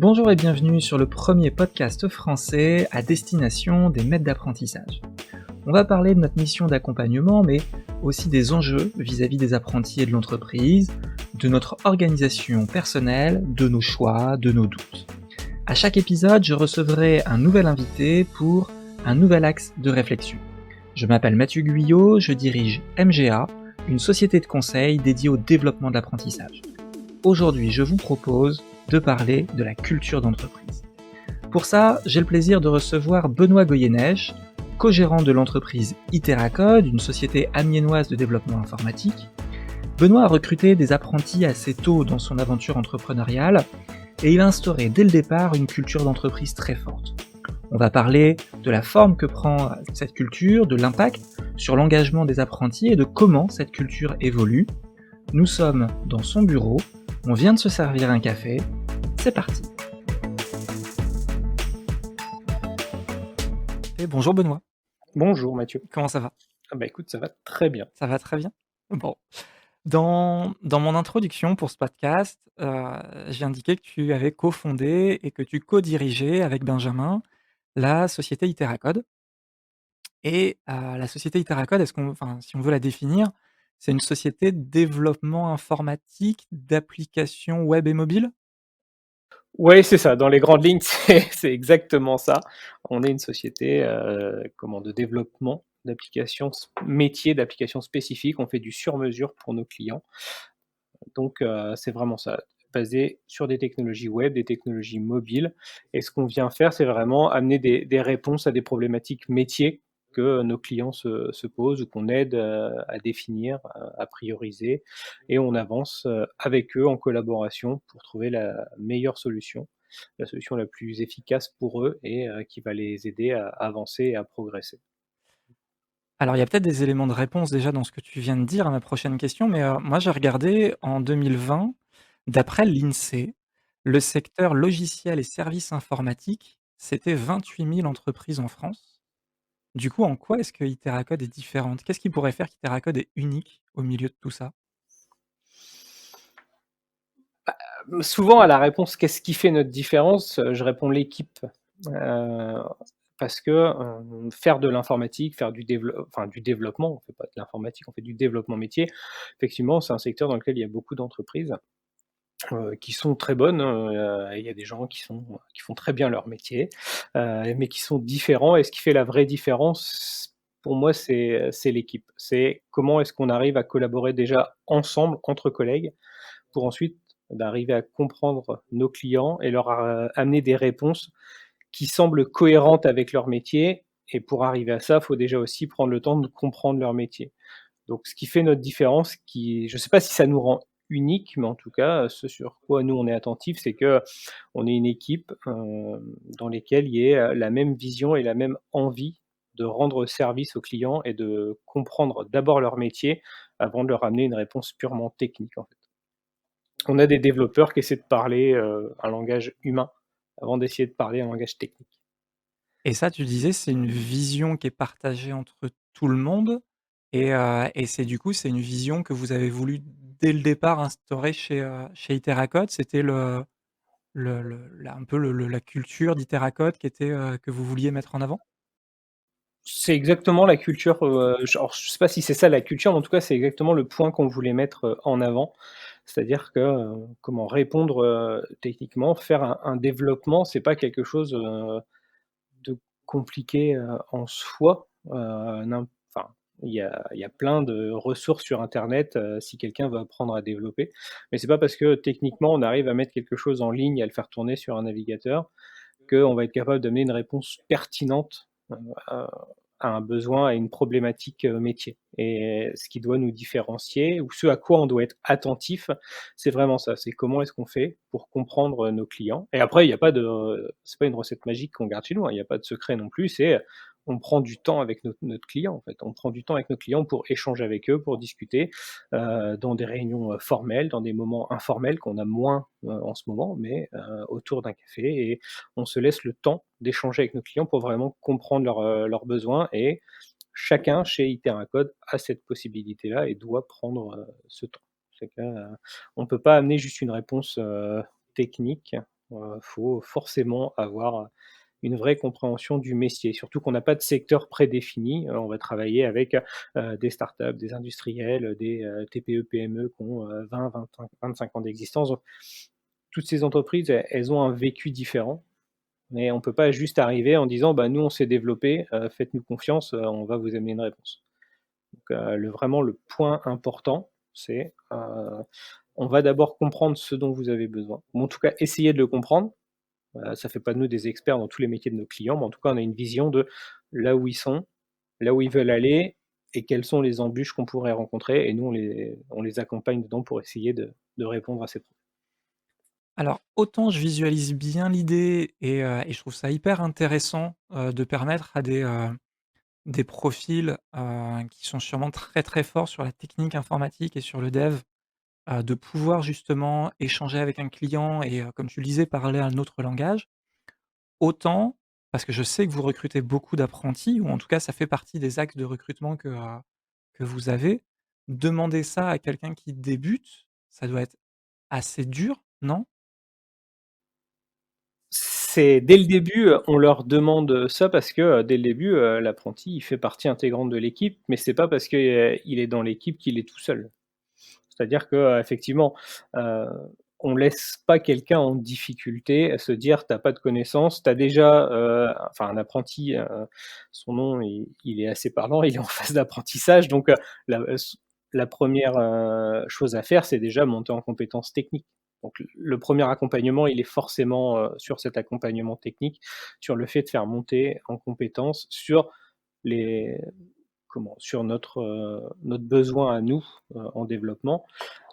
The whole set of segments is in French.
Bonjour et bienvenue sur le premier podcast français à destination des maîtres d'apprentissage. On va parler de notre mission d'accompagnement, mais aussi des enjeux vis-à-vis des apprentis et de l'entreprise, de notre organisation personnelle, de nos choix, de nos doutes. À chaque épisode, je recevrai un nouvel invité pour un nouvel axe de réflexion. Je m'appelle Mathieu Guyot, je dirige MGA, une société de conseil dédiée au développement de l'apprentissage. Aujourd'hui, je vous propose de parler de la culture d'entreprise. Pour ça, j'ai le plaisir de recevoir Benoît Goyeneche, co-gérant de l'entreprise Iteracode, une société amiénoise de développement informatique. Benoît a recruté des apprentis assez tôt dans son aventure entrepreneuriale et il a instauré dès le départ une culture d'entreprise très forte. On va parler de la forme que prend cette culture, de l'impact sur l'engagement des apprentis et de comment cette culture évolue. Nous sommes dans son bureau, on vient de se servir un café, c'est parti. Et bonjour Benoît, Bonjour Mathieu. comment ça va? Écoute, ça va très bien. Ça va très bien? Bon. Dans mon introduction pour ce podcast, j'ai indiqué que tu avais cofondé et que tu co-dirigeais avec Benjamin la société Iteracode et la société Iteracode, si on veut la définir, c'est une société de développement informatique d'applications web et mobile? Ouais, c'est ça, dans les grandes lignes, c'est exactement ça. On est une société, de développement d'applications métiers, d'applications spécifiques. On fait du sur-mesure pour nos clients. Donc c'est vraiment ça, basé sur des technologies web, des technologies mobiles et ce qu'on vient faire, c'est vraiment amener des réponses à des problématiques métiers que nos clients se posent ou qu'on aide, à définir, à prioriser et on avance, avec eux en collaboration pour trouver la meilleure solution, la solution la plus efficace pour eux et qui va les aider à avancer et à progresser. Alors, il y a peut-être des éléments de réponse déjà dans ce que tu viens de dire à ma prochaine question, mais, moi j'ai regardé en 2020, d'après l'INSEE, le secteur logiciel et services informatiques, c'était 28 000 entreprises en France. Du coup, en quoi est-ce que Iteracode est différente? Qu'est-ce qui pourrait faire qu'Iteracode est unique au milieu de tout ça? Souvent à la réponse: «Qu'est-ce qui fait notre différence?» Je réponds: «L'équipe». Heu, Parce que, faire de l'informatique, faire du développement, on fait pas de l'informatique, on fait du développement métier. Effectivement, c'est un secteur dans lequel il y a beaucoup d'entreprises, qui sont très bonnes, et il y a des gens qui font très bien leur métier, mais qui sont différents et ce qui fait la vraie différence, pour moi, c'est l'équipe. C'est comment est-ce qu'on arrive à collaborer déjà ensemble, entre collègues, pour ensuite, arriver à comprendre nos clients et leur amener des réponses qui semblent cohérentes avec leur métier et pour arriver à ça, il faut déjà aussi prendre le temps de comprendre leur métier. Donc ce qui fait notre différence, qui je ne sais pas si ça nous rend unique, mais en tout cas, ce sur quoi nous on est attentifs, c'est qu'on est une équipe, dans lesquelles il y ait, la même vision et la même envie de rendre service aux clients et de comprendre d'abord leur métier avant de leur amener une réponse purement technique, en fait. On a des développeurs qui essaient de parler, un langage humain avant d'essayer de parler un langage technique. Et ça, tu disais, c'est une vision qui est partagée entre tout le monde et c'est du coup, c'est une vision que vous avez voulu dès le départ instaurer chez Iteracode? C'était la un peu la culture d'Iteracode qui était, que vous vouliez mettre en avant? C'est exactement la culture, je sais pas si c'est ça la culture, mais en tout cas, c'est exactement le point qu'on voulait mettre, en avant. C'est-à-dire que, comment répondre, techniquement, faire un développement, c'est pas quelque chose, de compliqué, en soi. Il y a plein de ressources sur internet, si quelqu'un veut apprendre à développer. Mais c'est pas parce que techniquement on arrive à mettre quelque chose en ligne, à le faire tourner sur un navigateur, qu'on va être capable d'amener une réponse pertinente, à un besoin, à une problématique, métier et ce qui doit nous différencier ou ce à quoi on doit être attentif, c'est vraiment ça, c'est comment est-ce qu'on fait pour comprendre, nos clients et après il y a pas de c'est pas une recette magique qu'on garde chez nous, hein, il y a pas de secret non plus, c'est, on prend du temps avec notre client, en fait. On prend du temps avec nos clients pour échanger avec eux, pour discuter, dans des réunions, formelles, dans des moments informels qu'on a moins, en ce moment, mais autour d'un café et on se laisse le temps d'échanger avec nos clients pour vraiment comprendre leurs besoins et chacun chez Iteracode a cette possibilité-là et doit prendre, ce temps. C'est que, on peut pas amener juste une réponse, technique, Faut forcément avoir une vraie compréhension du métier. Surtout qu'on n'a pas de secteur prédéfini. On va travailler avec, des startups, des industriels, des, TPE-PME qui ont, 20-25 ans d'existence. Donc toutes ces entreprises, elles ont un vécu différent, mais on peut pas juste arriver en disant: «Bah, nous, on s'est développé, faites-nous confiance, on va vous amener une réponse». Donc, le point important, c'est, on va d'abord comprendre ce dont vous avez besoin, ou en tout cas essayer de le comprendre. Ça fait pas de nous des experts dans tous les métiers de nos clients, mais en tout cas, on a une vision de là où ils sont, là où ils veulent aller et quelles sont les embûches qu'on pourrait rencontrer, et nous, on les accompagne dedans pour essayer de répondre à ces problèmes. Alors, autant je visualise bien l'idée et je trouve ça hyper intéressant, de permettre à des profils, qui sont sûrement très, très forts sur la technique informatique et sur le dev, de pouvoir justement échanger avec un client et comme tu le disais, parler un autre langage. Autant, parce que je sais que vous recrutez beaucoup d'apprentis ou en tout cas ça fait partie des axes de recrutement que vous avez. Demander ça à quelqu'un qui débute, ça doit être assez dur, non? C'est dès le début, on leur demande ça parce que, dès le début, l'apprenti, il fait partie intégrante de l'équipe, mais c'est pas parce que, il est dans l'équipe qu'il est tout seul. C'est-à-dire que, effectivement, heu, on laisse pas quelqu'un en difficulté se dire: «Tu as pas de connaissances, tu as déjà», enfin un apprenti, son nom il est assez parlant, il est en phase d'apprentissage, donc la 1re, chose à faire, c'est déjà monter en compétences techniques. Donc le premier accompagnement, il est forcément, sur cet accompagnement technique, sur le fait de faire monter en compétences sur les sur notre besoin à nous, en développement,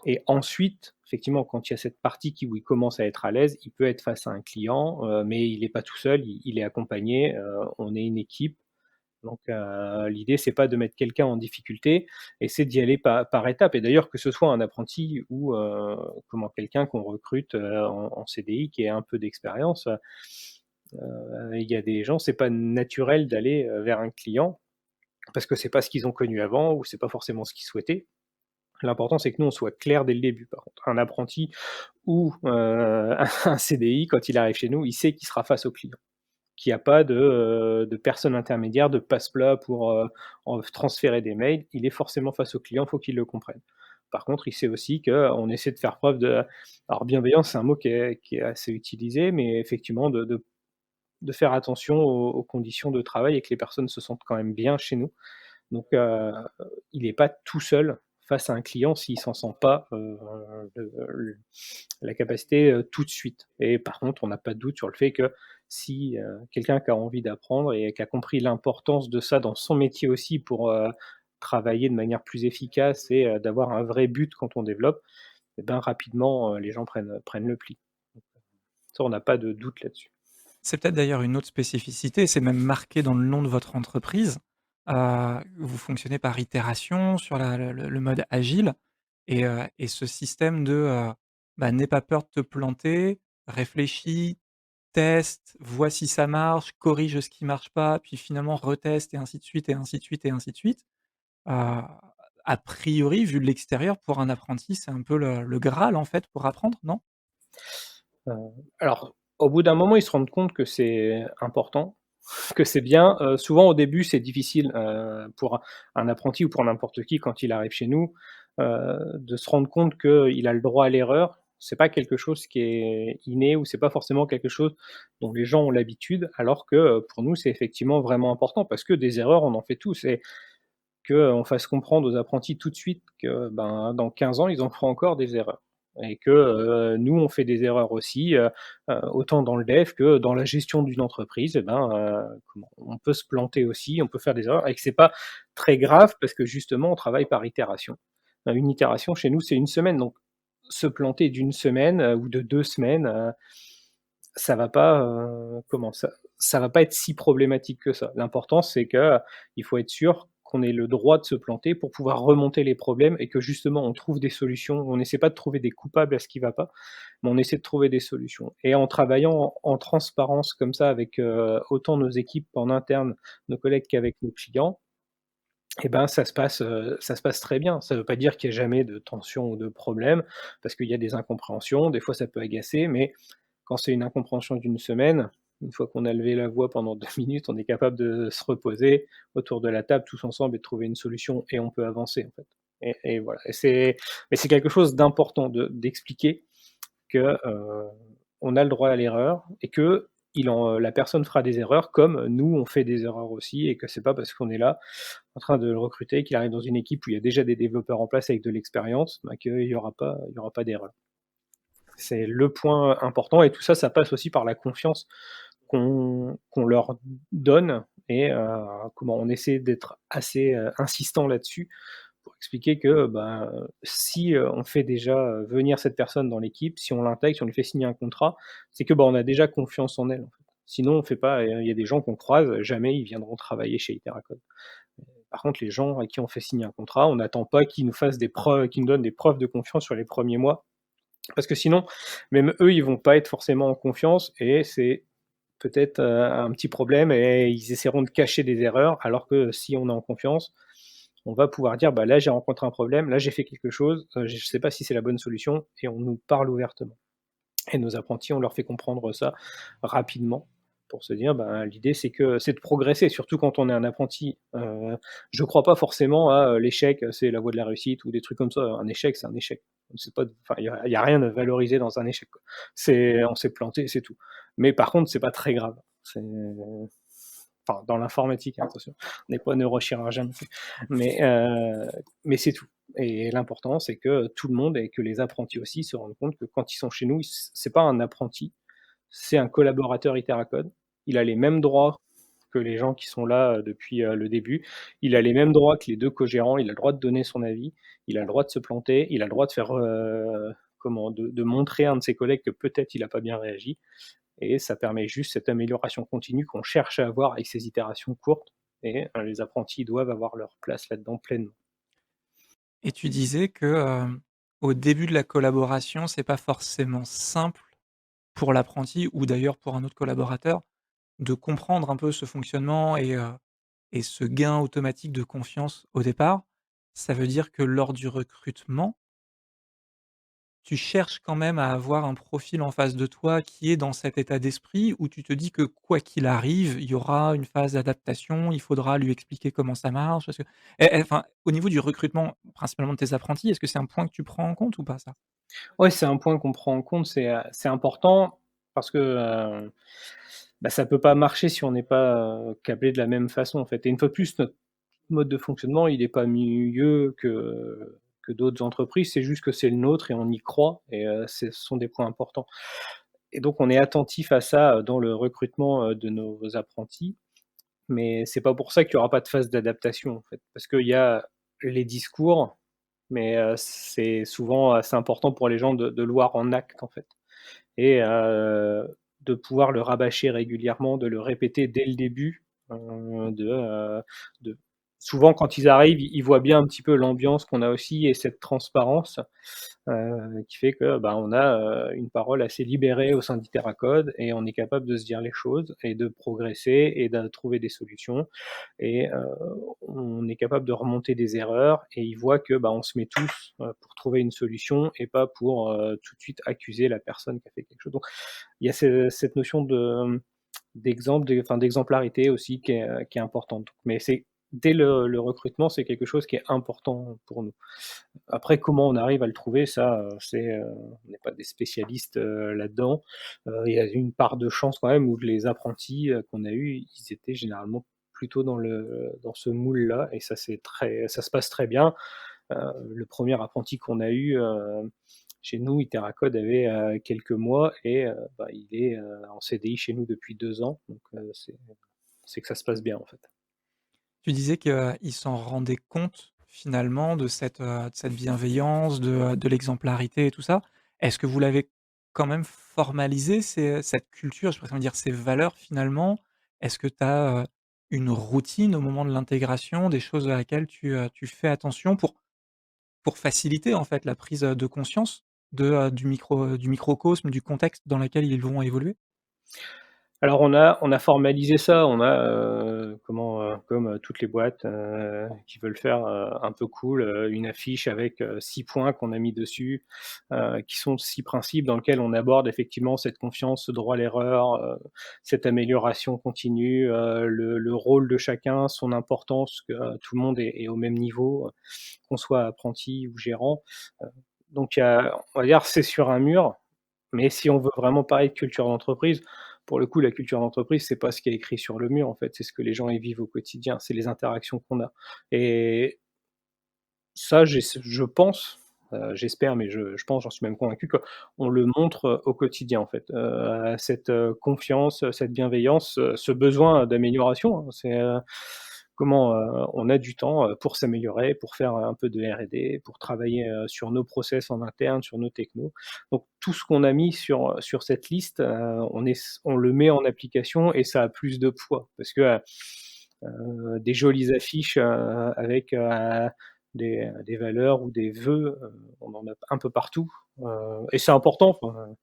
et ensuite, effectivement, quand il y a cette partie où il commence à être à l'aise, il peut être face à un client, mais il est pas tout seul, il est accompagné, on est une équipe. Donc l'idée, c'est pas de mettre quelqu'un en difficulté, et c'est d'y aller par étapes, et d'ailleurs que ce soit un apprenti ou quelqu'un qu'on recrute, en CDI qui ait un peu d'expérience, il y a des gens, c'est pas naturel d'aller, vers un client parce que c'est pas ce qu'ils ont connu avant ou c'est pas forcément ce qu'ils souhaitaient. L'important, c'est que nous, on soit clair dès le début. Par contre, un apprenti ou un CDI, quand il arrive chez nous, il sait qu'il sera face au client, qu'il y a pas de personne intermédiaire, de passe-plat pour, en transférer des mails. Il est forcément face au client, faut qu'il le comprenne. Par contre, il sait aussi qu'on essaie de faire preuve de, alors bienveillance, c'est un mot qui est assez utilisé, mais effectivement de faire attention aux conditions de travail et que les personnes se sentent quand même bien chez nous. Donc il n'est pas tout seul face à un client s'il s'en sent pas, le la capacité, tout de suite. Et par contre, on n'a pas de doute sur le fait que si, quelqu'un qui a envie d'apprendre et qui a compris l'importance de ça dans son métier aussi pour, travailler de manière plus efficace et d'avoir un vrai but quand on développe, et ben, rapidement, les gens prennent le pli. Ça, on n'a pas de doute là-dessus. C'est peut-être d'ailleurs une autre spécificité, c'est même marqué dans le nom de votre entreprise. Vous fonctionnez par itération sur le mode agile et ce système de, bah, n'aie pas peur de te planter, réfléchis, teste, vois si ça marche, corrige ce qui marche pas, puis finalement reteste et ainsi de suite et ainsi de suite et ainsi de suite. Heu, a priori, vu de l'extérieur, pour un apprenti, c'est un peu le graal en fait pour apprendre, non? Heu, alors, au bout d'un moment, ils se rendent compte que c'est important, que c'est bien. Souvent au début, c'est difficile, pour un apprenti ou pour n'importe qui quand il arrive chez nous, de se rendre compte qu'il a le droit à l'erreur. C'est pas quelque chose qui est inné ou c'est pas forcément quelque chose dont les gens ont l'habitude, alors que, pour nous, c'est effectivement vraiment important parce que des erreurs, on en fait tous, et qu'on fasse comprendre aux apprentis tout de suite que, ben, dans 15 ans, ils en feront encore des erreurs, et que, nous, on fait des erreurs aussi, autant dans le dev que dans la gestion d'une entreprise, et ben, on peut se planter aussi, on peut faire des erreurs et que c'est pas très grave parce que justement, on travaille par itération. Une itération chez nous, c'est une semaine, donc se planter d'une semaine, ou de 2 semaines, ça va pas, ça va pas être si problématique que ça. L'important, c'est que il faut être sûr qu'on ait le droit de se planter pour pouvoir remonter les problèmes et que justement on trouve des solutions. On essaie pas de trouver des coupables à ce qui va pas, mais on essaie de trouver des solutions, et en travaillant en transparence comme ça avec, autant nos équipes en interne, nos collègues qu'avec nos clients, et ben, ça se passe très bien. Ça veut pas dire qu'il y a jamais de tension ou de problème parce qu'il y a des incompréhensions, des fois ça peut agacer, mais Quand c'est une incompréhension d'une semaine, une fois qu'on a levé la voix pendant 2 minutes, on est capable de se reposer autour de la table tous ensemble et de trouver une solution et on peut avancer, en fait et voilà et c'est quelque chose d'important d'expliquer que, on a le droit à l'erreur et que la personne fera des erreurs comme nous on fait des erreurs aussi et que c'est pas parce qu'on est là en train de le recruter, qu'il arrive dans une équipe où il y a déjà des développeurs en place avec de l'expérience, bah, qu'il y aura pas d'erreur. C'est le point important et tout ça, ça passe aussi par la confiance qu'on leur donne et comment on essaie d'être assez, insistant là-dessus pour expliquer que, ben, si, on fait déjà, venir cette personne dans l'équipe, si on l'intègre, si on lui fait signer un contrat, c'est que, bah, on a déjà confiance en elle, en fait. Sinon on fait pas il y a des gens qu'on croise, jamais ils viendront travailler chez Iteracode. Par contre, les gens à qui on fait signer un contrat, on n'attend pas qu'ils nous fassent des preuves qu'ils nous donnent des preuves de confiance sur les premiers mois, parce que sinon, même eux, ils vont pas être forcément en confiance et c'est peut-être, un petit problème et ils essaieront de cacher des erreurs, alors que si on est en confiance, on va pouvoir dire: «Bah, là, j'ai rencontré un problème, là, j'ai fait quelque chose, je ne sais pas si c'est la bonne solution» et on nous parle ouvertement. Et nos apprentis, on leur fait comprendre ça rapidement pour se dire, ben, l'idée c'est de progresser, surtout quand on est un apprenti. Je crois pas forcément à, l'échec, c'est la voie de la réussite ou des trucs comme ça. Un échec, c'est un échec. C'est pas enfin, il y a rien de valorisé dans un échec, quoi. On s'est planté, c'est tout. Mais par contre, c'est pas très grave. C'est enfin, dans l'informatique, hein, attention. On n'est pas neurochirurgien non plus. Mais, mais c'est tout. Et l'important, c'est que tout le monde et que les apprentis aussi se rendent compte que quand ils sont chez nous, c'est pas un apprenti, c'est un collaborateur Iteracode. Il a les mêmes droits que les gens qui sont là, depuis, le début. Il a les mêmes droits que les 2 co-gérants, il a le droit de donner son avis, il a le droit de se planter, il a le droit de faire, de montrer à un de ses collègues que peut-être il a pas bien réagi et ça permet juste cette amélioration continue qu'on cherche à avoir avec ces itérations courtes et les apprentis doivent avoir leur place là-dedans pleinement. Et tu disais que, au début de la collaboration, c'est pas forcément simple pour l'apprenti ou d'ailleurs pour un autre collaborateur, de comprendre un peu ce fonctionnement et ce gain automatique de confiance au départ. Ça veut dire que lors du recrutement, tu cherches quand même à avoir un profil en face de toi qui est dans cet état d'esprit où tu te dis que quoi qu'il arrive, il y aura une phase d'adaptation, il faudra lui expliquer comment ça marche? Parce que enfin, au niveau du recrutement, principalement de tes apprentis, est-ce que c'est un point que tu prends en compte ou pas ça? Ouais, c'est un point qu'on prend en compte, c'est important parce que, bah, ça peut pas marcher si on n'est pas, câblé de la même façon, en fait et une fois de plus, notre mode de fonctionnement, il est pas mieux que d'autres entreprises, c'est juste que c'est le nôtre et on y croit et ce sont des points importants et donc on est attentif à ça, dans le recrutement, de nos apprentis, mais c'est pas pour ça qu'il y aura pas de phase d'adaptation, en fait. Parce qu'il y a les discours, mais c'est souvent assez important pour les gens de le voir en acte, en fait et de pouvoir le rabâcher régulièrement, de le répéter dès le début, de souvent quand ils arrivent, ils voient bien un petit peu l'ambiance qu'on a aussi et cette transparence, qui fait que, bah, on a, une parole assez libérée au sein d'Iteracode et on est capable de se dire les choses et de progresser et de trouver des solutions et on est capable de remonter des erreurs et ils voient que, bah, on se met tous, pour trouver une solution et pas pour, tout de suite accuser la personne qui a fait quelque chose. Donc il y a cette notion d'exemplarité aussi qui est importante. Mais c'est dès le recrutement, c'est quelque chose qui est important pour nous. Après comment on arrive à le trouver, ça, on n'est pas des spécialistes, là-dedans. Il y a une part de chance quand même où les apprentis, qu'on a eus, ils étaient généralement plutôt dans ce moule-là et ça se passe très bien. Le premier apprenti qu'on a eu, chez nous, Iteracode avait, quelques mois et bah, il est, en CDI chez nous depuis 2 ans, donc c'est que ça se passe bien, en fait. Tu disais qu'ils s'en rendaient compte finalement de cette bienveillance, de l'exemplarité et tout ça. Est-ce que vous l'avez quand même formalisé cette culture, je pourrais dire ces valeurs finalement? Est-ce que tu as, une routine au moment de l'intégration, des choses à laquelle tu fais attention pour faciliter en fait la prise, de conscience du microcosme, du contexte dans lequel ils vont évoluer? Alors on a formalisé ça, on a, comme, toutes les boîtes, qui veulent faire, un peu cool, une affiche avec, 6 points qu'on a mis dessus, qui sont 6 principes dans lesquels on aborde effectivement cette confiance, ce droit à l'erreur, cette amélioration continue, le rôle de chacun, son importance, que, tout le monde est au même niveau, qu'on soit apprenti ou gérant. Heu, donc il y a on va dire c'est sur un mur, mais si on veut vraiment parler de culture d'entreprise, pour le coup, la culture d'entreprise, c'est pas ce qui est écrit sur le mur, en fait, c'est ce que les gens y vivent au quotidien, c'est les interactions qu'on a et ça, je pense, j'espère, mais je pense, j'en suis même convaincu qu'on le montre, au quotidien, en fait, cette, confiance, cette bienveillance, ce besoin d'amélioration, hein. On a du temps, pour s'améliorer, pour faire un peu de R&D, pour travailler, sur nos process en interne, sur nos technos. Donc tout ce qu'on a mis sur cette liste, on le met en application et ça a plus de poids parce que, des jolies affiches, avec, des valeurs ou des vœux, on en a un peu partout, et c'est important, enfin,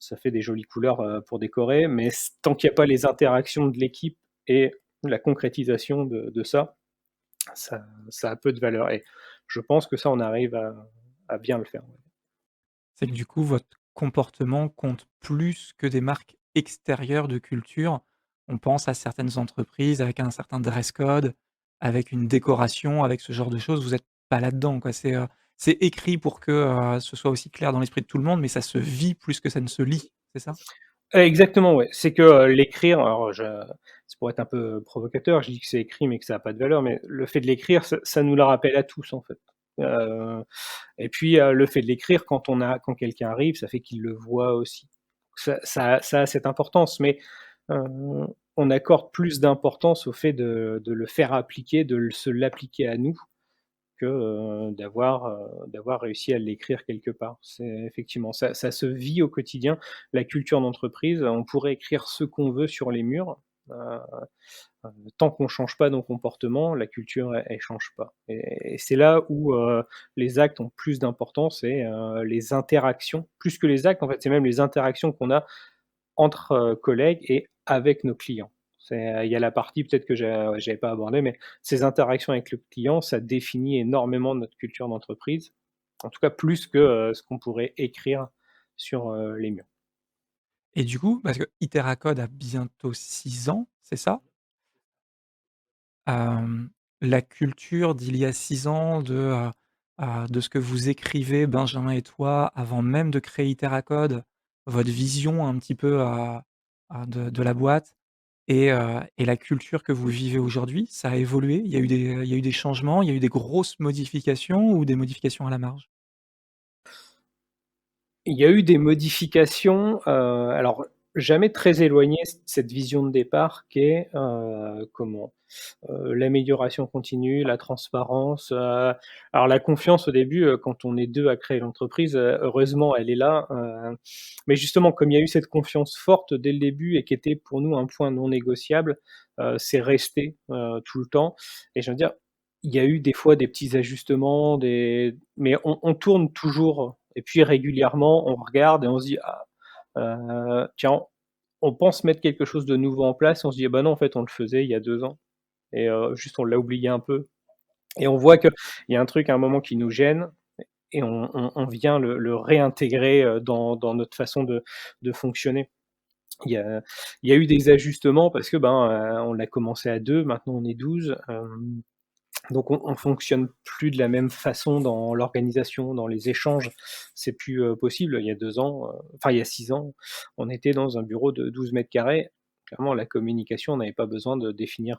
ça fait des jolies couleurs, pour décorer, mais tant qu'il y a pas les interactions de l'équipe et la concrétisation de ça, ça a peu de valeur et je pense que ça, on arrive à bien le faire, ouais. C'est que du coup, votre comportement compte plus que des marques extérieures de culture. On pense à certaines entreprises avec un certain dress code, avec une décoration, avec ce genre de choses. Vous êtes pas là-dedans, quoi. C'est écrit pour que, ce soit aussi clair dans l'esprit de tout le monde, mais ça se vit plus que ça ne se lit, c'est ça? Exactement, ouais. C'est que, l'écrire alors c'est pour être un peu provocateur, je dis que c'est écrit, mais que ça a pas de valeur, mais le fait de l'écrire, ça nous le rappelle à tous, en fait. Heu et puis, le fait de l'écrire quand quelqu'un arrive, ça fait qu'il le voit aussi. Ça a cette importance, mais, heu, on accorde plus d'importance au fait de le faire appliquer, se l'appliquer à nous que, d'avoir réussi à l'écrire quelque part. C'est effectivement, ça se vit au quotidien. La culture d'entreprise, on pourrait écrire ce qu'on veut sur les murs, heu tant qu'on change pas nos comportements, la culture, elle change pas et c'est là où, les actes ont plus d'importance et les interactions, plus que les actes, en fait, c'est même les interactions qu'on a entre, collègues et avec nos clients. Il y a la partie peut-être que j'avais pas abordée, mais ces interactions avec le client, ça définit énormément notre culture d'entreprise. En tout cas, plus que, ce qu'on pourrait écrire sur, les murs. Et du coup, parce que Iteracode a bientôt 6 ans, c'est ça? La culture d'il y a 6 ans, de ce que vous écrivez, Benjamin et toi, avant même de créer Iteracode, votre vision un petit peu, de la boîte et la culture que vous vivez aujourd'hui, ça a évolué? Il y a eu des changements, il y a eu des grosses modifications ou des modifications à la marge? Il y a eu des modifications, alors jamais très éloignées de cette vision de départ qui est, l'amélioration continue, la transparence, alors la confiance au début, quand on est 2 à créer l'entreprise, heureusement elle est là, mais justement comme il y a eu cette confiance forte dès le début et qui était pour nous un point non négociable, c'est resté, tout le temps et je veux dire, il y a eu des fois des petits ajustements, mais on tourne toujours et puis régulièrement on regarde et on se dit: «Ah, tiens, on pense mettre quelque chose de nouveau en place», on se dit: «Ah bah non en fait on le faisait il y a 2 ans». Et juste on l'a oublié un peu et on voit qu'il y a un truc à un moment qui nous gêne et on vient le réintégrer, dans notre façon de fonctionner. Il y a il y a eu des ajustements parce que, ben, on l'a commencé à 2, maintenant on est 12, donc on fonctionne plus de la même façon dans l'organisation, dans les échanges. C'est plus, possible. Il y a 2 ans, enfin il y a 6 ans, on était dans un bureau de 12 mètres carrés. Clairement, la communication, on n'avait pas besoin de définir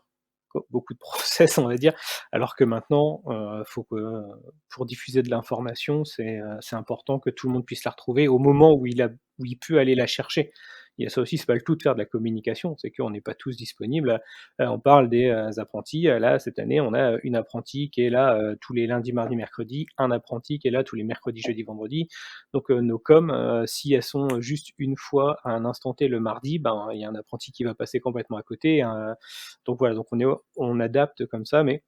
beaucoup de process, on va dire. Alors que maintenant, faut que pour diffuser de l'information, c'est important que tout le monde puisse la retrouver au moment où il peut aller la chercher. Il y a ça aussi, c'est pas le tout de faire de la communication, c'est qu'on n'est pas tous disponibles. On parle des, apprentis, là, cette année, on a une apprentie qui est là, tous les lundis, mardis, mercredis, un apprenti qui est là tous les mercredis, jeudis, vendredis. Donc, nos coms, si elles sont juste une fois à un instant T le mardi, ben, il y a un apprenti qui va passer complètement à côté, donc voilà, donc on adapte comme ça, mais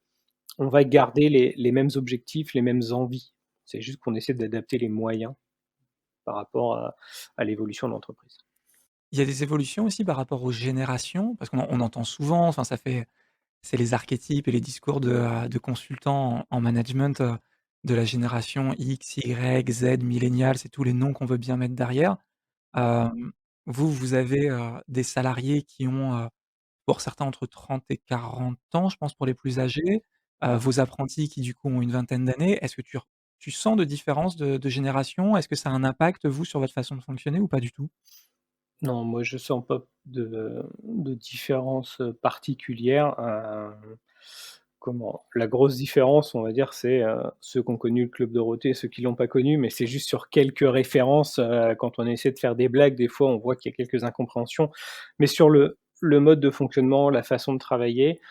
on va garder les mêmes objectifs, les mêmes envies. C'est juste qu'on essaie d'adapter les moyens par rapport à l'évolution de l'entreprise. Il y a des évolutions aussi par rapport aux générations? Parce qu'on entend souvent, enfin c'est les archétypes et les discours de consultants en management, de la génération X, Y, Z, millénial, c'est tous les noms qu'on veut bien mettre derrière. Vous avez, des salariés qui ont, pour certains entre 30 et 40 ans, je pense pour les plus âgés, vos apprentis qui du coup ont une vingtaine d'années. Est-ce que tu sens de différence de génération? Est-ce que ça a un impact vous sur votre façon de fonctionner ou pas du tout? Non, moi je sens pas de différence, particulière, comment? La grosse différence, on va dire, c'est, ceux qui ont connu le Club Dorothée et ceux qui l'ont pas connu, mais c'est juste sur quelques références, quand on essaie de faire des blagues, des fois, on voit qu'il y a quelques incompréhensions. Mais sur le mode de fonctionnement, la façon de travailler,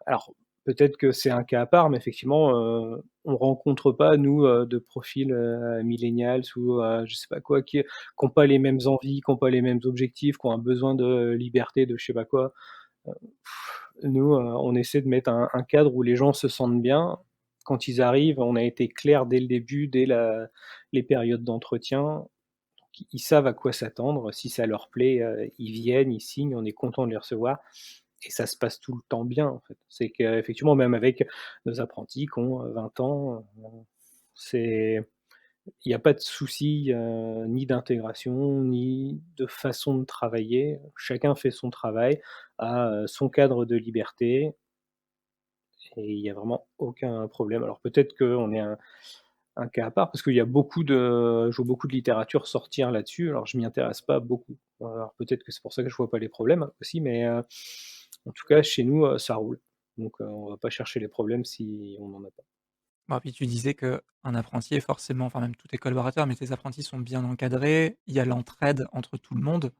alors peut-être que c'est un cas à part, mais effectivement, on rencontre pas nous, de profils, millennials ou, je sais pas quoi, qui ont pas les mêmes envies, qui ont pas les mêmes objectifs, qui ont un besoin de liberté, de je sais pas quoi. Heu, Nous, on essaie de mettre un cadre où les gens se sentent bien. Quand ils arrivent, on a été clair dès le début, dès les périodes d'entretien. Ils savent à quoi s'attendre. Si ça leur plaît, ils viennent, ils signent, on est content de les recevoir et ça se passe tout le temps bien, en fait. C'est qu'effectivement, même avec nos apprentis qui ont, 20 ans, c'est il n'y a pas de souci, ni d'intégration, ni de façon de travailler. Chacun fait son travail, a, son cadre de liberté et il y a vraiment aucun problème. Alors peut-être qu'on est un cas à part parce qu'il y a beaucoup je vois beaucoup de littérature sortir là-dessus. Alors je m'y intéresse pas beaucoup. Alors peut-être que c'est pour ça que je vois pas les problèmes aussi, mais, en tout cas chez nous, ça roule. Donc, on va pas chercher les problèmes si on n'en a pas. Bah, puis tu disais qu'un apprenti est forcément, enfin même tous tes collaborateurs, mais tes apprentis sont bien encadrés, il y a l'entraide entre tout le monde,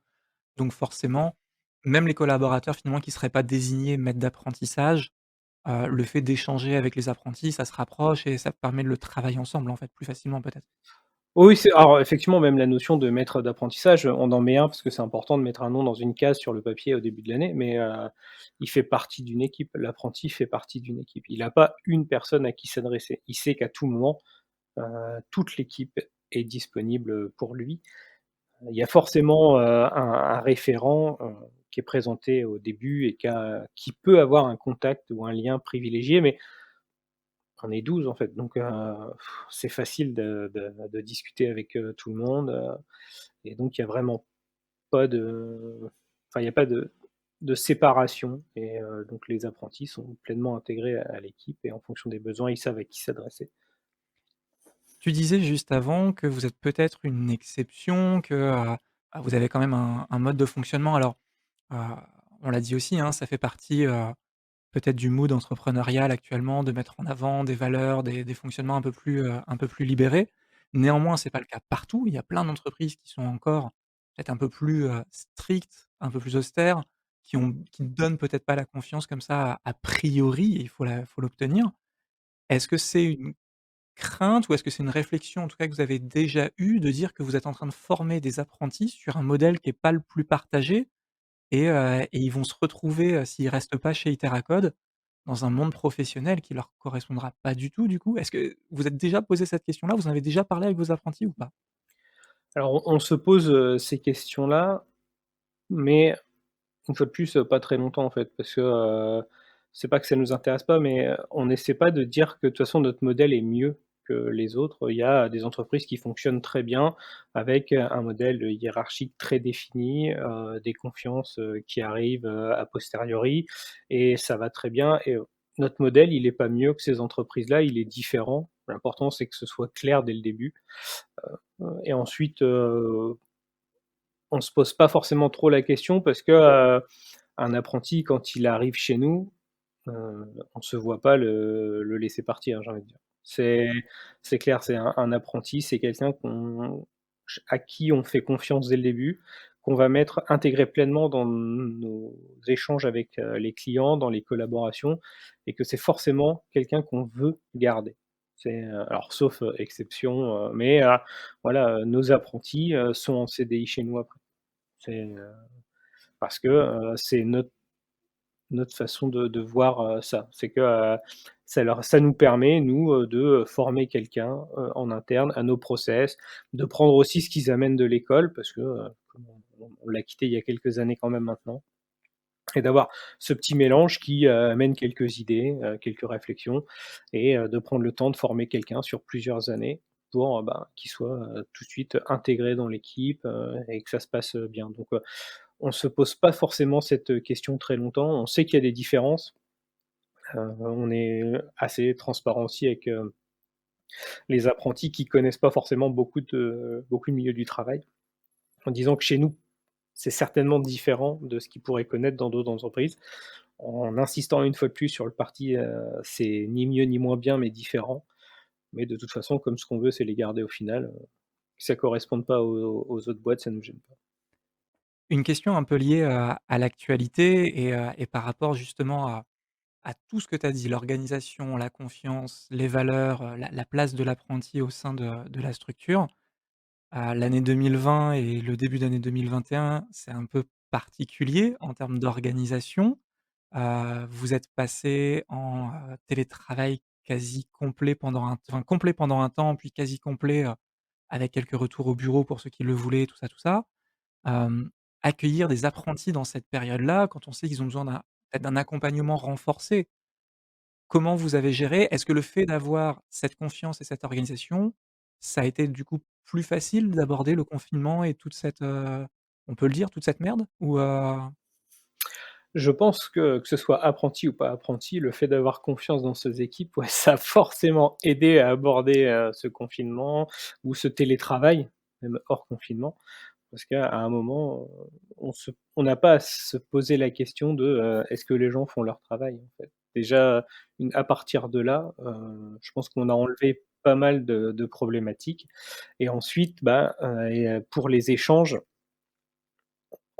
donc forcément, même les collaborateurs finalement qui ne seraient pas désignés maîtres d'apprentissage, le fait d'échanger avec les apprentis, ça se rapproche et ça permet de le travailler ensemble en fait, plus facilement peut-être? Oui, c'est alors effectivement, même la notion de maître d'apprentissage, on en met un parce que c'est important de mettre un nom dans une case sur le papier au début de l'année, mais, il fait partie d'une équipe. L'apprenti fait partie d'une équipe. Il n'a pas une personne à qui s'adresser. Il sait qu'à tout moment, heu, toute l'équipe est disponible, pour lui. Il y a forcément, un référent, qui est présenté au début et qui peut avoir un contact ou un lien privilégié, mais on est 12 en fait, donc, c'est facile de discuter avec, tout le monde, et donc il y a vraiment pas de enfin, il y a pas de séparation et, donc les apprentis sont pleinement intégrés à l'équipe et en fonction des besoins, ils savent à qui s'adresser. Tu disais juste avant que vous êtes peut-être une exception, que, vous avez quand même un mode de fonctionnement alors, heu, on l'a dit aussi, hein, ça fait partie, peut-être du mood entrepreneurial actuellement de mettre en avant des valeurs, des fonctionnements un peu plus libérés. Néanmoins, c'est pas le cas partout. Il y a plein d'entreprises qui sont encore peut-être un peu plus, strictes, un peu plus austères, qui ne donnent peut-être pas la confiance comme ça a priori et faut l'obtenir. Est-ce que c'est une crainte ou est-ce que c'est une réflexion, en tout cas, que vous avez déjà eue de dire que vous êtes en train de former des apprentis sur un modèle qui est pas le plus partagé et ils vont se retrouver, s'ils restent pas chez Iteracode, dans un monde professionnel qui leur correspondra pas du tout, du coup? Est-ce que vous êtes déjà posé cette question-là? Vous en avez déjà parlé avec vos apprentis ou pas? Alors on se pose, ces questions-là, mais une fois de plus, pas très longtemps en fait, parce que, c'est pas que ça nous intéresse pas, mais, on essaie pas de dire que de toute façon notre modèle est mieux que les autres. Il y a des entreprises qui fonctionnent très bien avec, un modèle hiérarchique très défini, des confiances, qui arrivent, a posteriori et ça va très bien et notre modèle, il est pas mieux que ces entreprises-là, il est différent. L'important, c'est que ce soit clair dès le début, et ensuite, on se pose pas forcément trop la question parce que, un apprenti quand il arrive chez nous, on se voit pas le laisser partir, j'ai envie de dire. C'est clair, c'est un apprenti, c'est quelqu'un à qui on fait confiance dès le début, qu'on va mettre intégré pleinement dans nos échanges avec, les clients, dans les collaborations et que c'est forcément quelqu'un qu'on veut garder. Alors sauf, exception, mais, voilà, nos apprentis, sont en CDI chez nous après. C'est, parce que, c'est notre façon de voir, ça. C'est que, ça nous permet, nous, de former quelqu'un, en interne à nos process, de prendre aussi ce qu'ils amènent de l'école parce que, comme on l'a quitté il y a quelques années quand même maintenant et d'avoir ce petit mélange qui, amène quelques idées, quelques réflexions et de prendre le temps de former quelqu'un sur plusieurs années pour, qu'il soit, tout de suite intégré dans l'équipe, et que ça se passe, bien. Donc, on se pose pas forcément cette question très longtemps. On sait qu'il y a des différences, on est assez transparent aussi avec, les apprentis qui connaissent pas forcément beaucoup le milieu du travail, en disant que chez nous, c'est certainement différent de ce qu'ils pourraient connaître dans d'autres entreprises, en insistant une fois de plus sur le parti, c'est ni mieux ni moins bien, mais différent. Mais de toute façon, comme ce qu'on veut, c'est les garder au final, que ça corresponde pas aux autres boîtes, ça nous gêne pas. Une question un peu liée à l'actualité et par rapport justement à tout ce que tu as dit, l'organisation, la confiance, les valeurs, la place de l'apprenti au sein de la structure. L'année 2020 et le début d'année 2021, c'est un peu particulier en termes d'organisation. Vous êtes passé en, télétravail quasi complet pendant complet pendant un temps, puis quasi complet, avec quelques retours au bureau pour ceux qui le voulaient, tout ça, tout ça. Hem, Accueillir des apprentis dans cette période-là, quand on sait qu'ils ont besoin peut-être d'un accompagnement renforcé, comment vous avez géré? Est-ce que le fait d'avoir cette confiance et cette organisation, ça a été du coup plus facile d'aborder le confinement et toute cette, on peut le dire, toute cette merde? Je pense que ce soit apprenti ou pas apprenti, le fait d'avoir confiance dans ses équipes, ouais, ça a forcément aidé à aborder, ce confinement ou ce télétravail, même hors confinement. Parce qu'à un moment, on n'a pas à se poser la question de, est-ce que les gens font leur travail, en fait? Déjà, à partir de là, je pense qu'on a enlevé pas mal de problématiques et ensuite, pour les échanges,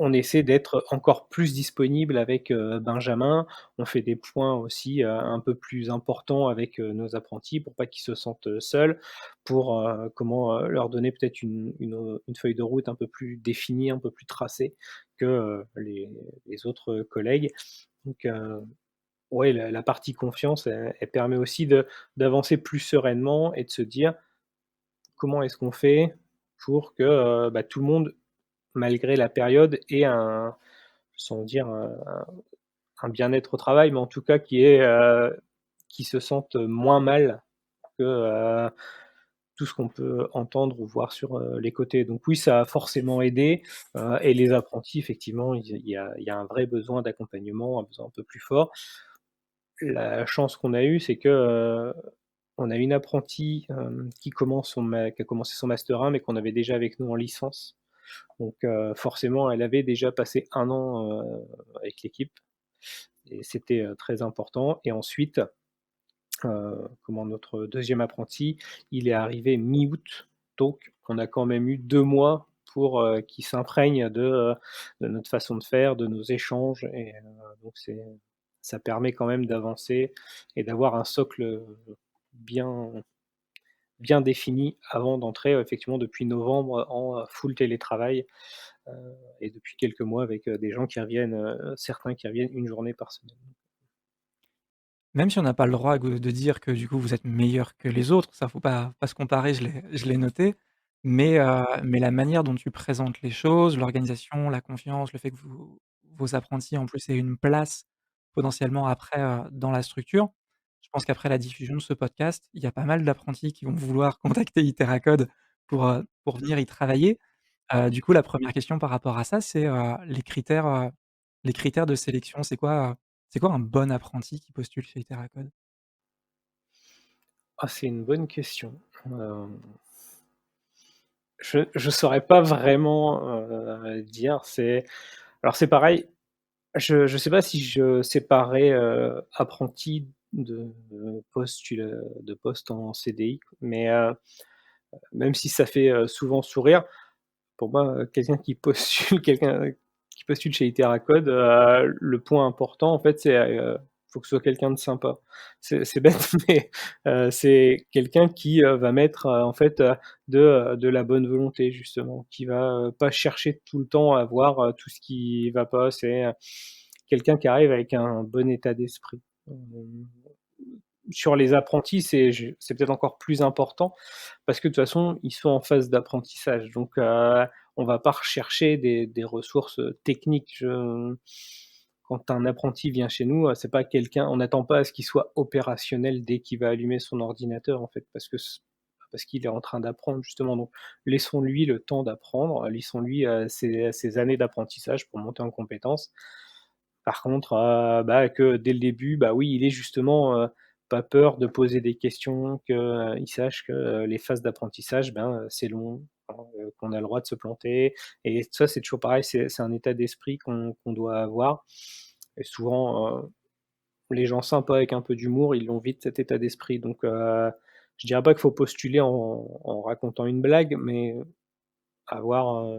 on essaie d'être encore plus disponible avec, Benjamin. On fait des points aussi, un peu plus importants avec, nos apprentis pour pas qu'ils se sentent, seuls, pour, leur donner peut-être une feuille de route un peu plus définie, un peu plus tracée que, les autres, collègues. Donc, ouais, la partie confiance, elle permet aussi d'avancer plus sereinement et de se dire: «Comment est-ce qu'on fait pour que, tout le monde, malgré la période, ait sans dire un bien-être au travail, mais en tout cas qui se sentent moins mal que, tout ce qu'on peut entendre ou voir sur, les côtés. Donc oui, ça a forcément aidé, et les apprentis effectivement, il y a un vrai besoin d'accompagnement, un besoin un peu plus fort. La chance qu'on a eue, c'est que, on a une apprentie, qui a commencé son master 1, mais qu'on avait déjà avec nous en licence. Donc forcément, elle avait déjà passé 1 an, avec l'équipe et c'était, très important et ensuite, notre deuxième apprenti, il est arrivé mi-août, donc on a quand même eu 2 mois pour, qu'il s'imprègne de notre façon de faire, de nos échanges et donc ça permet quand même d'avancer et d'avoir un socle, bien bien défini avant d'entrer, effectivement depuis novembre en, full télétravail, heu et depuis quelques mois avec, des gens qui reviennent, certains qui reviennent une journée par semaine. Même si on n'a pas le droit de dire que du coup vous êtes meilleur que les autres, ça faut pas se comparer, je l'ai noté, mais la manière dont tu présentes les choses, l'organisation, la confiance, le fait que vos apprentis en plus aient une place potentiellement après, dans la structure. Je pense qu'après la diffusion de ce podcast, il y a pas mal d'apprentis qui vont vouloir contacter Iteracode pour venir y travailler. Du coup, la première question par rapport à ça, c'est, les critères de sélection. C'est quoi un bon apprenti qui postule chez Iteracode? Ah, c'est une bonne question. Hem, je saurais pas vraiment, dire. C'est pareil, je sais pas si je séparais, apprenti de poste en CDI, mais même si ça fait, souvent sourire, pour moi, quelqu'un qui postule chez Iteracode, le point important, en fait, c'est, faut que ce soit quelqu'un de sympa. C'est bête, mais c'est quelqu'un qui, va mettre, en fait, de la bonne volonté, justement, qui va, pas chercher tout le temps à voir, tout ce qui va pas. C'est, quelqu'un qui arrive avec un bon état d'esprit. Sur les apprentis, c'est peut-être encore plus important parce que de toute façon, ils sont en phase d'apprentissage donc on va pas rechercher des ressources, techniques. Quand un apprenti vient chez nous, c'est pas quelqu'un on n'attend pas à ce qu'il soit opérationnel dès qu'il va allumer son ordinateur, en fait, parce qu'il est en train d'apprendre justement, donc laissons-lui le temps d'apprendre, laissons-lui, ses années d'apprentissage pour monter en compétences. Par contre, que dès le début, oui, il ait justement, pas peur de poser des questions, qu'il sache que, les phases d'apprentissage, c'est long, qu'on a le droit de se planter et ça, c'est toujours pareil, c'est un état d'esprit qu'on doit avoir et souvent, les gens sympas avec un peu d'humour, ils l'ont vite cet état d'esprit donc je dirais pas qu'il faut postuler en racontant une blague, mais avoir,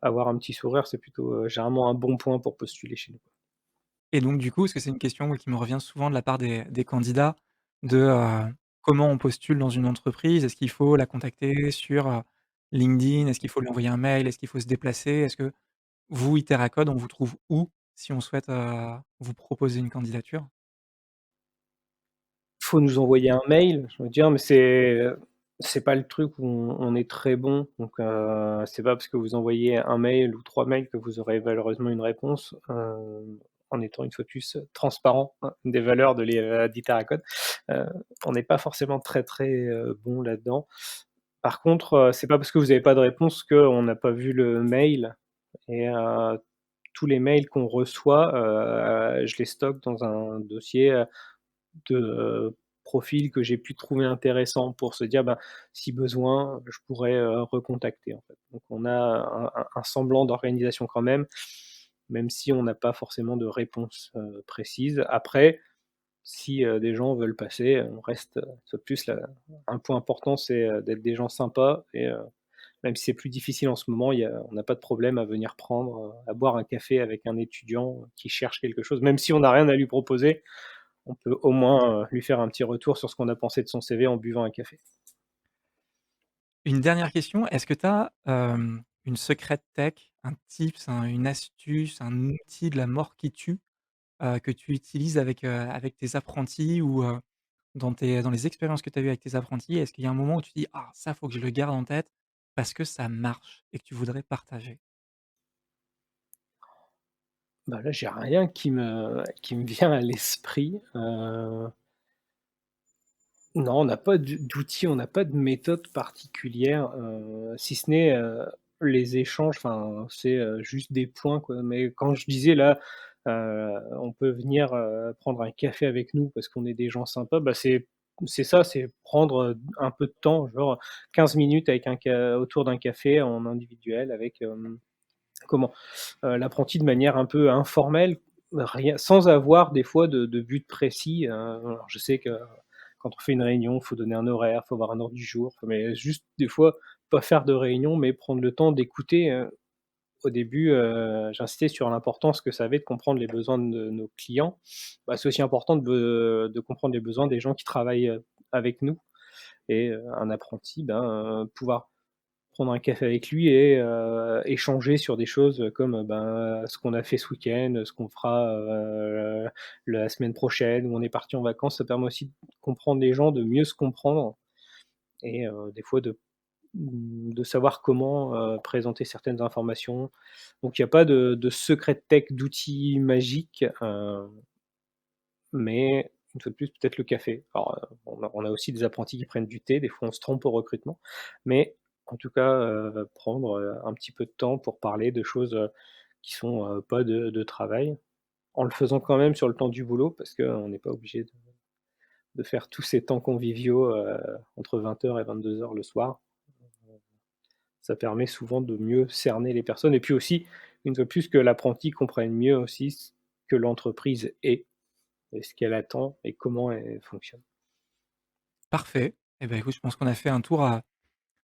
avoir un petit sourire, c'est plutôt, généralement un bon point pour postuler chez nous. Et donc du coup, parce que c'est une question, qui me revient souvent de la part des candidats de, comment on postule dans une entreprise? Est-ce qu'il faut la contacter sur, LinkedIn? Est-ce qu'il faut lui envoyer un mail? Est-ce qu'il faut se déplacer? Est-ce que vous, Iteracode, on vous trouve où si on souhaite, vous proposer une candidature? Faut nous envoyer un mail, je veux dire, mais c'est pas le truc où on est très bon, donc c'est pas parce que vous envoyez un mail ou 3 mails que vous aurez malheureusement une réponse, en étant une fois de plus, transparent, hein, des valeurs d'Iteracode. Heu, on n'est pas forcément très, très, bon là-dedans. Par contre, c'est pas parce que vous avez pas de réponse qu'on n'a pas vu le mail et tous les mails qu'on reçoit, je les stocke dans un dossier, de profils que j'ai pu trouver intéressants pour se dire, si besoin, je pourrais, recontacter, en fait. Donc on a un semblant d'organisation quand même si on n'a pas forcément de réponse, précise. Après, si, des gens veulent passer, on reste, une fois de plus là, un point important, c'est, d'être des gens sympas et même si c'est plus difficile en ce moment, on n'a pas de problème à venir prendre, à boire un café avec un étudiant qui cherche quelque chose. Même si on n'a rien à lui proposer, on peut au moins, lui faire un petit retour sur ce qu'on a pensé de son CV en buvant un café. Une dernière question, est-ce que tu as, une secrète tech, un tips, une astuce, un outil de la mort qui tue, que tu utilises avec tes apprentis ou, dans les expériences que tu as eues avec tes apprentis? Est-ce qu'il y a un moment où tu dis: «Ah ça, faut que je le garde en tête parce que ça marche» et que tu voudrais partager? Là, j'ai rien qui me vient à l'esprit, non, on n'a pas d'outils, on n'a pas de méthode particulière, si ce n'est, les échanges, enfin, c'est, juste des points, quoi. Mais quand je disais là, on peut venir, prendre un café avec nous parce qu'on est des gens sympas, c'est ça, c'est prendre, un peu de temps, genre 15 minutes avec autour d'un café en individuel avec, l'apprenti de manière un peu informelle, rien sans avoir des fois de but précis, alors je sais que quand on fait une réunion, il faut donner un horaire, il faut avoir un ordre du jour, mais juste des fois, pas faire de réunion, mais prendre le temps d'écouter, au début, j'insistais sur l'importance que ça avait de comprendre les besoins de nos clients. C'est aussi important de comprendre les besoins des gens qui travaillent, avec nous et un apprenti, pouvoir prendre un café avec lui et échanger sur des choses comme, ce qu'on a fait ce week-end, ce qu'on fera, la semaine prochaine, où on est parti en vacances. Ça permet aussi de comprendre les gens, de mieux se comprendre et des fois de savoir comment, présenter certaines informations. Donc il y a pas de secret tech, d'outils magiques, mais une fois de plus, peut-être le café. Alors, on a aussi des apprentis qui prennent du thé, des fois on se trompe au recrutement, mais en tout cas, prendre, un petit peu de temps pour parler de choses, qui sont, pas de travail, en le faisant quand même sur le temps du boulot parce qu'on n'est pas obligé de faire tous ces temps conviviaux, entre 20h et 22h le soir. Ça permet souvent de mieux cerner les personnes et puis aussi, une fois de plus, que l'apprenti comprenne mieux aussi ce que l'entreprise est et ce qu'elle attend et comment elle fonctionne. Parfait. Et ben écoute, je pense qu'on a fait un tour,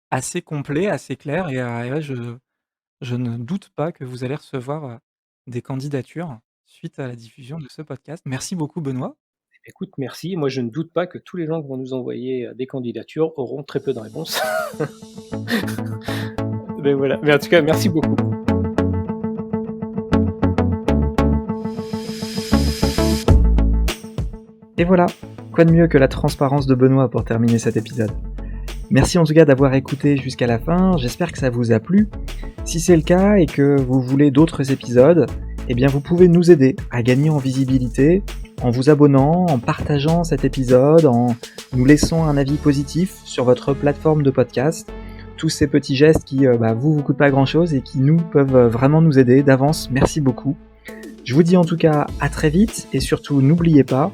assez complet, assez clair et ouais, je ne doute pas que vous allez recevoir, des candidatures suite à la diffusion de ce podcast. Merci beaucoup Benoît. Écoute, merci. Moi, je ne doute pas que tous les gens qui vont nous envoyer, des candidatures auront très peu de réponses. Mais voilà, mais en tout cas, merci beaucoup. Et voilà, quoi de mieux que la transparence de Benoît pour terminer cet épisode. Merci en tout cas d'avoir écouté jusqu'à la fin, j'espère que ça vous a plu. Si c'est le cas et que vous voulez d'autres épisodes, eh bien vous pouvez nous aider à gagner en visibilité en vous abonnant, en partageant cet épisode, en nous laissant un avis positif sur votre plateforme de podcast. Tous ces petits gestes qui vous coûtent pas grand chose et qui nous peuvent vraiment nous aider. D'avance, merci beaucoup. Je vous dis en tout cas à très vite et surtout n'oubliez pas,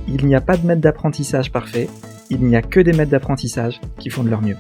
il n'y a pas de maître d'apprentissage parfait, il n'y a que des maîtres d'apprentissage qui font de leur mieux.